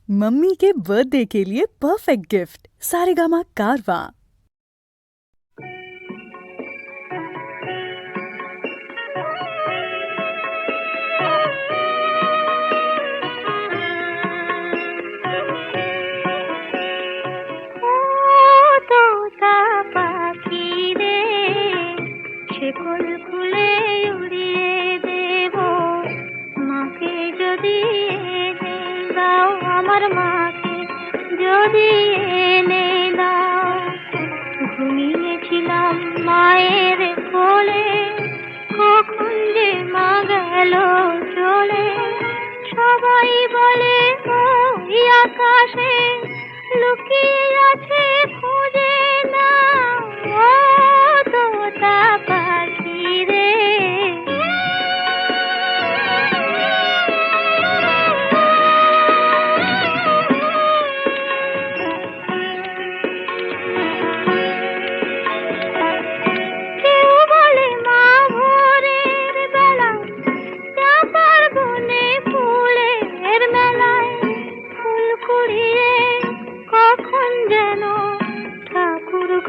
Mummy के birthday के लिए परफेक्ट गिफ्ट सारेगामा कारवां। ঘুমিয়েছিলাম মায়ের কোলে, কখন যে মা গেল চলে। সবাই বলে ওই আকাশে লুকিয়ে আছে, খুঁজে না ও তোতা পাখি রে।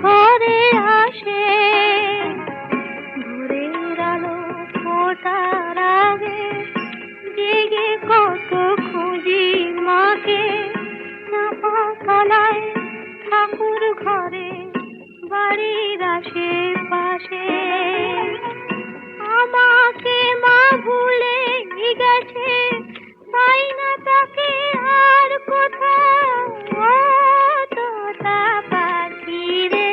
ঘরে আসে ভোরের আলো ফোটার আগে, জেগে কত খুঁজি মাকে। চাপা তলায় ঠাকুর ঘরে, বাড়ির আশেপাশে। আমাকে মা ভুলে গেছে, পাই না তাকে আর কোথাও। তোতা পাখি রে।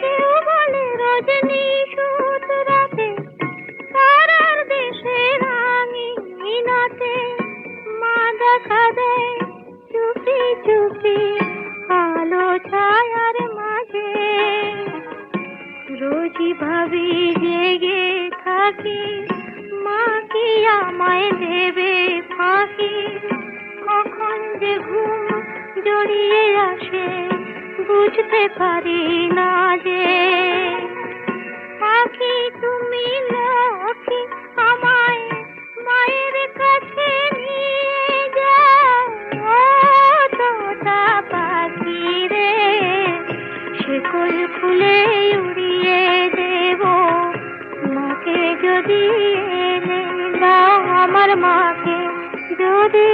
কেউ বলে রজনী সুত রাতে তারার দেশে রাঙিনাতে, মা দেখা দেয় চুপি চুপি আলো ছায়ার মাঝে। রোজই ভাবি জেগে থাকি, মা কি আমায় দেবে ফাঁকি। কখন যে ঘুম জড়িয়ে আসে বুঝতে পারি না যে। পাখি তুমি লক্ষ্মী, আমায় মায়ের কাছে নিয়ে যাও। তোতা পাখি রে, শিকল খুলে উড়িয়ে দেব মাকে যদি এনে দাও, আমার মাকে যদি